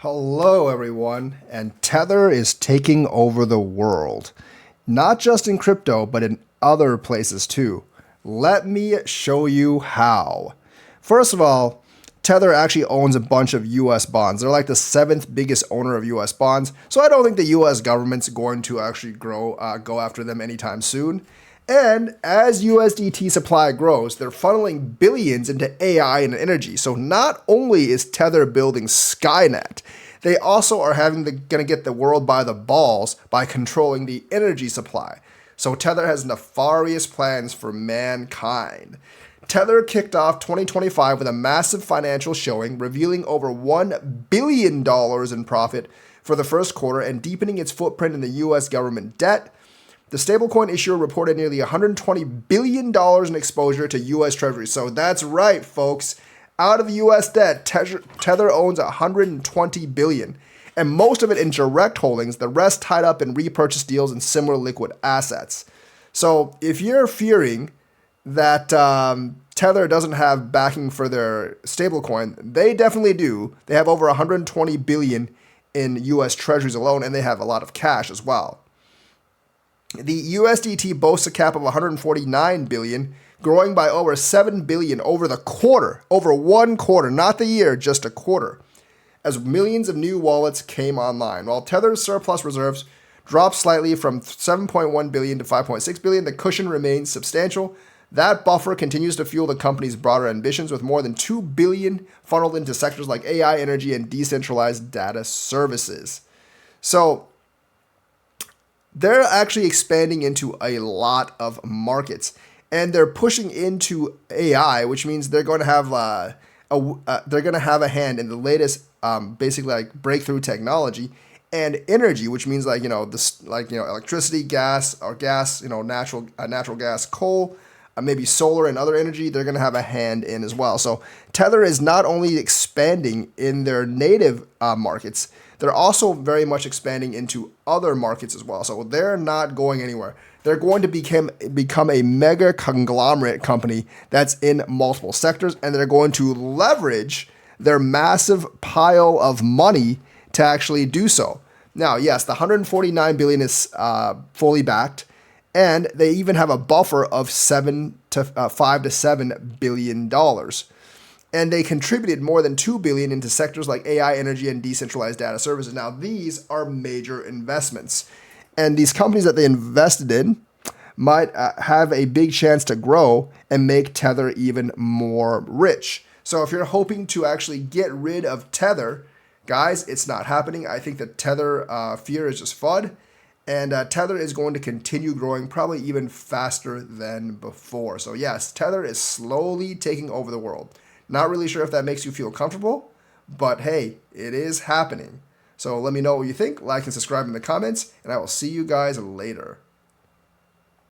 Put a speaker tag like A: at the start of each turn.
A: Hello, everyone, and Tether is taking over the world. Not just in crypto, but in other places too. Let me show you how. First of all, Tether actually owns a bunch of US bonds. They're like the seventh biggest owner of US bonds, so I don't think the US government's going to actually go after them anytime soon. And as USDT supply grows, they're funneling billions into AI and energy. So not only is Tether building Skynet, they also are going to get the world by the balls by controlling the energy supply. So Tether has nefarious plans for mankind. Tether kicked off 2025 with a massive financial showing, revealing over $1 billion in profit for the first quarter and deepening its footprint in the US government debt. The stablecoin issuer reported nearly $120 billion in exposure to U.S. Treasuries. So that's right, folks. Out of U.S. debt, Tether owns $120 billion, and most of it in direct holdings, the rest tied up in repurchase deals and similar liquid assets. So if you're fearing that Tether doesn't have backing for their stablecoin, they definitely do. They have over $120 billion in U.S. Treasuries alone, and they have a lot of cash as well. The USDT boasts a cap of 149 billion, growing by over 7 billion over the quarter, over one quarter, not the year, just a quarter, as millions of new wallets came online. While Tether's surplus reserves dropped slightly from 7.1 billion to 5.6 billion, the cushion remains substantial. That buffer continues to fuel the company's broader ambitions, with more than 2 billion funneled into sectors like AI, energy, and decentralized data services. So they're actually expanding into a lot of markets, and they're pushing into AI, which means they're going to have a hand in the latest, basically like breakthrough technology, and energy, which means electricity, gas, natural gas, coal, maybe solar and other energy. They're going to have a hand in as well. So Tether is not only expanding in their native markets, they're also very much expanding into other markets as well. So they're not going anywhere. They're going to become a mega conglomerate company that's in multiple sectors, and they're going to leverage their massive pile of money to actually do so. Now, yes, the 149 billion is fully backed, and they even have a buffer of 5 to 7 billion dollars. And they contributed more than 2 billion into sectors like AI, energy, and decentralized data services. Now, these are major investments, and these companies that they invested in might have a big chance to grow and make Tether even more rich. So if you're hoping to actually get rid of Tether, guys, it's not happening. I think that Tether fear is just FUD, and Tether is going to continue growing probably even faster than before. So yes, Tether is slowly taking over the world. Not really sure if that makes you feel comfortable, but hey, it is happening. So let me know what you think. Like and subscribe in the comments, and I will see you guys later.